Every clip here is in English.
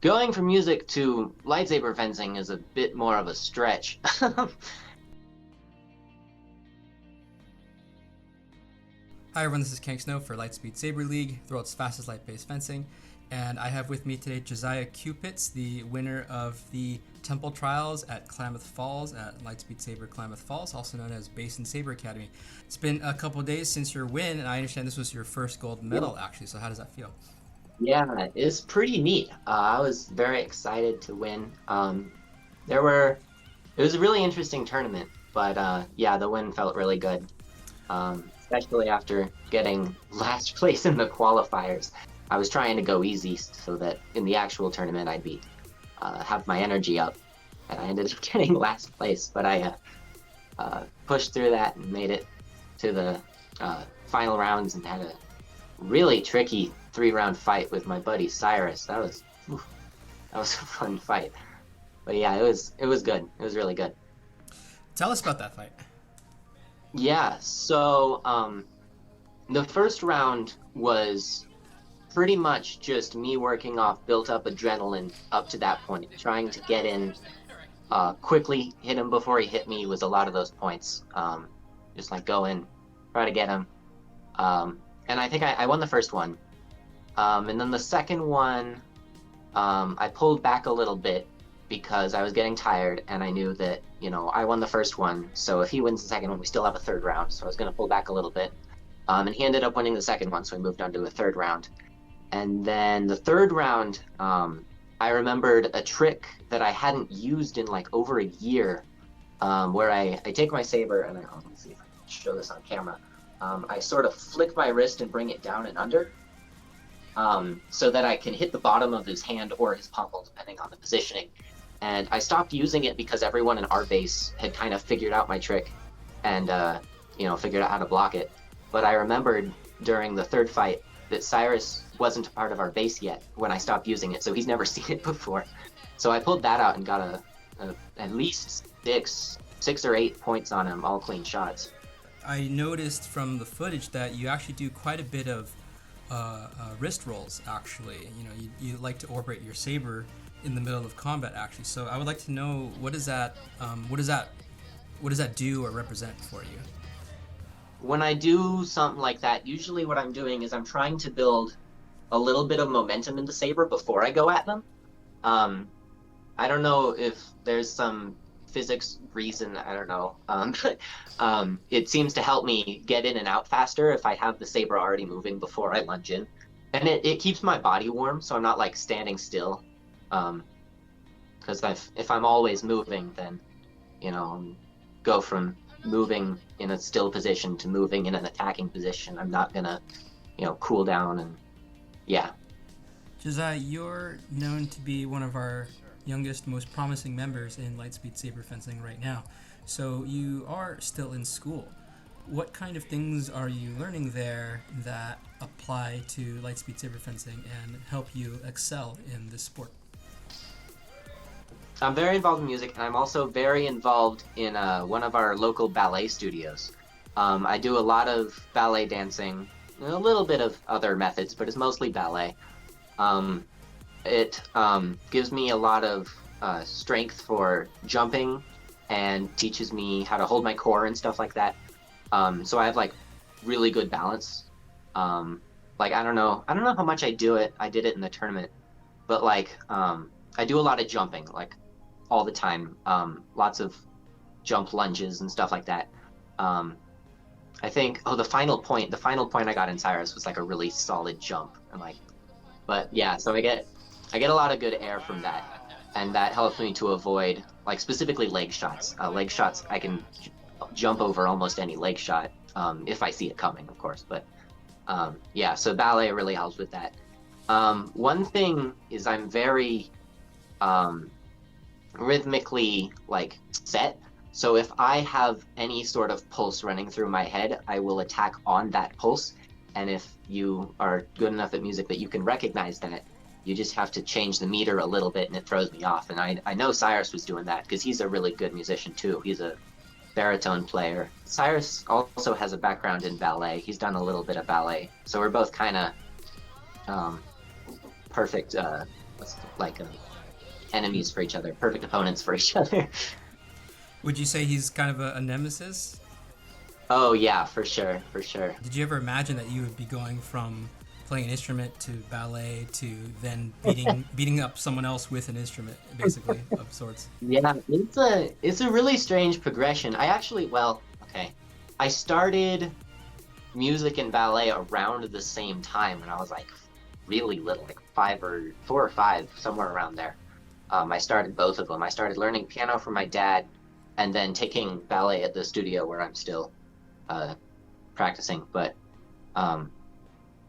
Going from music to lightsaber fencing is a bit more of a stretch. Hi everyone, this is Kank Snow for Lightspeed Saber League, the world's fastest light-based fencing, and I have with me today Josiah Cupits, the winner of the Temple Trials at Klamath Falls at Lightspeed Saber Klamath Falls, also known as Basin Saber Academy. It's been a couple of days since your win, and I understand this was your first gold medal actually, so how does that feel? Yeah, it's pretty neat. I was very excited to win. It was a really interesting tournament, but yeah, the win felt really good. Especially after getting last place in the qualifiers. I was trying to go easy so that in the actual tournament I'd be have my energy up, and I ended up getting last place. But I pushed through that and made it to the final rounds and had a really tricky 3-round fight with my buddy Cyrus. That was a fun fight. But yeah, it was good. It was really good. Tell us about that fight. Yeah, so the first round was pretty much just me working off built up adrenaline up to that point, trying to get in quickly, hit him before he hit me was a lot of those points. Just like go in, try to get him. And I think I won the first one. And then the second one, I pulled back a little bit because I was getting tired and I knew that, I won the first one. So if he wins the second one, we still have a third round. So I was going to pull back a little bit. And he ended up winning the second one. So we moved on to a third round. And then the third round, I remembered a trick that I hadn't used in like over a year, where I take my saber and let me see if I can show this on camera. I sort of flick my wrist and bring it down and under, so that I can hit the bottom of his hand or his pommel, depending on the positioning. And I stopped using it because everyone in our base had kind of figured out my trick and, figured out how to block it. But I remembered during the third fight that Cyrus wasn't a part of our base yet when I stopped using it, so he's never seen it before. So I pulled that out and got at least six or 8 points on him, all clean shots. I noticed from the footage that you actually do quite a bit of wrist rolls, actually. You like to operate your saber in the middle of combat, actually. So I would like to know, what does that do or represent for you? When I do something like that, usually what I'm doing is I'm trying to build a little bit of momentum in the saber before I go at them. I don't know if there's some physics reason, I don't know. But it seems to help me get in and out faster if I have the saber already moving before I lunge in. And it keeps my body warm, so I'm not like standing still. Because if I'm always moving, then, go from moving in a still position to moving in an attacking position. I'm not gonna, cool down and, yeah. Josiah, you're known to be one of our youngest, most promising members in Lightspeed Saber Fencing right now. So you are still in school. What kind of things are you learning there that apply to Lightspeed Saber Fencing and help you excel in this sport? I'm very involved in music, and I'm also very involved in one of our local ballet studios. I do a lot of ballet dancing, a little bit of other methods, but it's mostly ballet. It gives me a lot of strength for jumping and teaches me how to hold my core and stuff like that. So I have like really good balance. Like I don't know how much I do it. I did it in the tournament, but like I do a lot of jumping, like all the time. Lots of jump lunges and stuff like that. I think the final point I got in Cyrus was like a really solid jump, and like, but yeah, so I get a lot of good air from that, and that helps me to avoid like specifically leg shots. Leg shots, I can jump over almost any leg shot if I see it coming, of course. But yeah, so ballet really helps with that. One thing is I'm very rhythmically like set. So if I have any sort of pulse running through my head, I will attack on that pulse. And if you are good enough at music that you can recognize that, you just have to change the meter a little bit and it throws me off. And I know Cyrus was doing that because he's a really good musician too. He's a baritone player. Cyrus also has a background in ballet. He's done a little bit of ballet. So we're both kind of perfect like enemies for each other, perfect opponents for each other. Would you say he's kind of a nemesis? Oh yeah, for sure, for sure. Did you ever imagine that you would be going from playing an instrument to ballet to then beating up someone else with an instrument, basically of sorts? Yeah, it's a really strange progression. I actually, well, okay. I started music and ballet around the same time when I was like really little, like 4 or 5, somewhere around there. I started both of them. I started learning piano from my dad, and then taking ballet at the studio where I'm still uh, practicing. But um,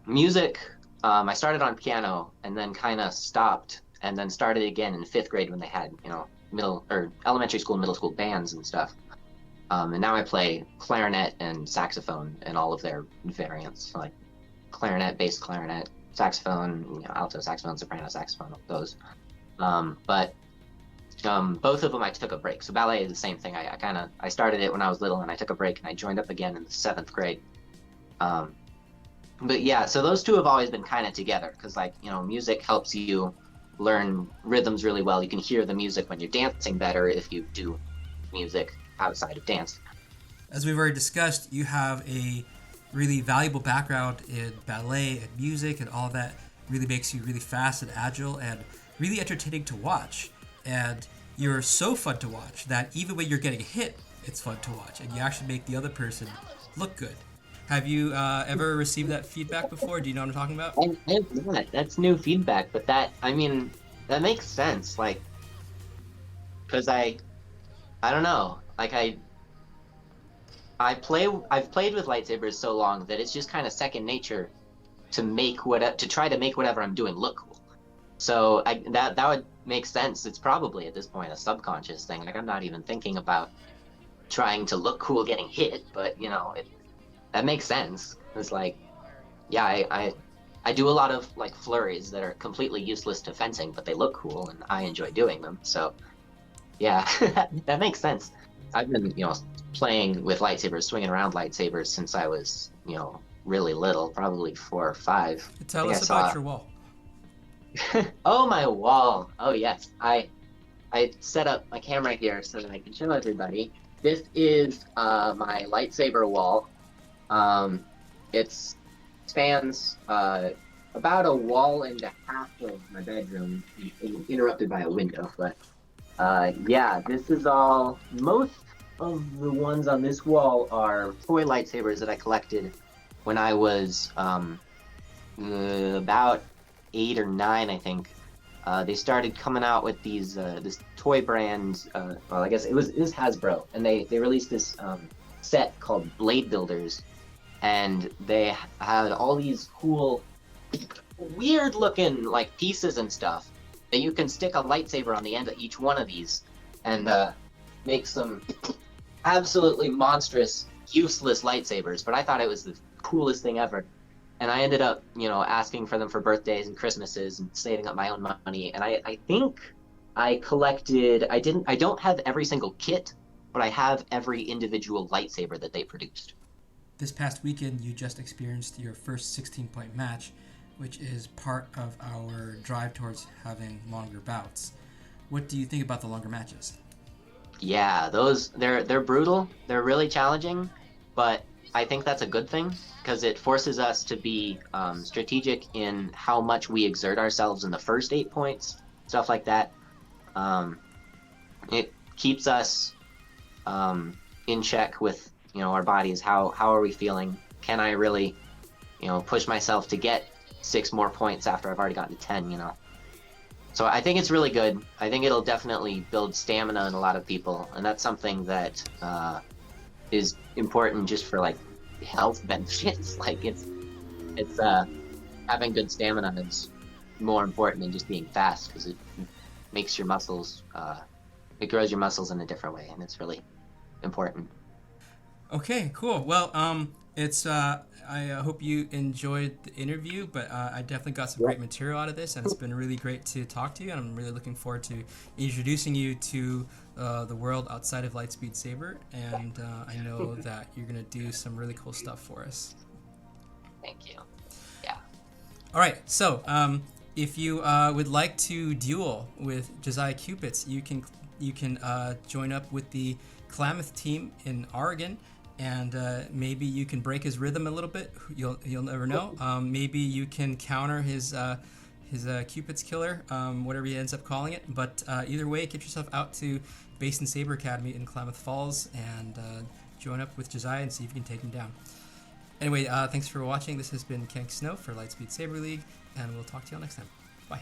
music, I started on piano and then kind of stopped, and then started again in fifth grade when they had, middle or elementary school, middle school bands and stuff. And now I play clarinet and saxophone and all of their variants, like clarinet, bass clarinet, saxophone, alto saxophone, soprano saxophone, those. But both of them I took a break. So ballet is the same thing. I started it when I was little, and I took a break, and I joined up again in the seventh grade. Um, but yeah, so those two have always been kind of together because, like, music helps you learn rhythms really well. You can hear the music when you're dancing better if you do music outside of dance. As we've already discussed, you have a really valuable background in ballet and music, and all that really makes you really fast and agile and really entertaining to watch. And you're so fun to watch that even when you're getting hit, it's fun to watch, and you actually make the other person look good. Have you ever received that feedback before? Do you know what I'm talking about? I have not. That's new feedback, but I mean, that makes sense. Like, because I don't know. Like I've played with lightsabers so long that it's just kind of second nature to try to make whatever I'm doing look cool. So that would make sense. It's probably at this point a subconscious thing. Like I'm not even thinking about trying to look cool getting hit, but that makes sense. It's like, yeah, I do a lot of like flurries that are completely useless to fencing, but they look cool and I enjoy doing them. So yeah, that makes sense. I've been, playing with lightsabers, swinging around lightsabers since I was, really little, probably 4 or 5. Tell us about your wall. Oh, my wall. Oh, yes. I set up my camera here so that I can show everybody. This is my lightsaber wall. It spans about a wall and a half of my bedroom, interrupted by a window. But yeah, this is all. Most of the ones on this wall are toy lightsabers that I collected when I was about 8 or 9, I think. They started coming out with this toy brand. Well, I guess it was Hasbro, and they released this set called Blade Builders, and they had all these cool, weird looking like pieces and stuff that you can stick a lightsaber on the end of each one of these, and make some absolutely monstrous, useless lightsabers. But I thought it was the coolest thing ever. And I ended up, asking for them for birthdays and Christmases and saving up my own money. And I think I collected, I don't have every single kit, but I have every individual lightsaber that they produced. This past weekend, you just experienced your first 16-point match, which is part of our drive towards having longer bouts. What do you think about the longer matches? Yeah, they're brutal. They're really challenging, but I think that's a good thing because it forces us to be strategic in how much we exert ourselves in the first 8 points, stuff like that. It keeps us in check with our bodies. How are we feeling? Can I really push myself to get 6 more points after I've already gotten to 10? So I think it's really good. I think it'll definitely build stamina in a lot of people, and that's something that is important just for like health benefits. Like it's having good stamina is more important than just being fast because it makes your muscles it grows your muscles in a different way, and it's really important. Okay, cool. Well, I hope you enjoyed the interview, but I definitely got some great material out of this, and it's been really great to talk to you, and I'm really looking forward to introducing you to the world outside of Lightspeed Saber, and I know that you're going to do some really cool stuff for us. Thank you. Yeah. All right, so If you would like to duel with Josiah Cupits, you can join up with the Klamath team in Oregon, and maybe you can break his rhythm a little bit. You'll never know. Maybe you can counter his Cupid's killer, whatever he ends up calling it. But either way, get yourself out to Basin Saber Academy in Klamath Falls and join up with Josiah and see if you can take him down. Anyway, thanks for watching. This has been Kank Snow for Lightspeed Saber League, and we'll talk to you all next time. Bye.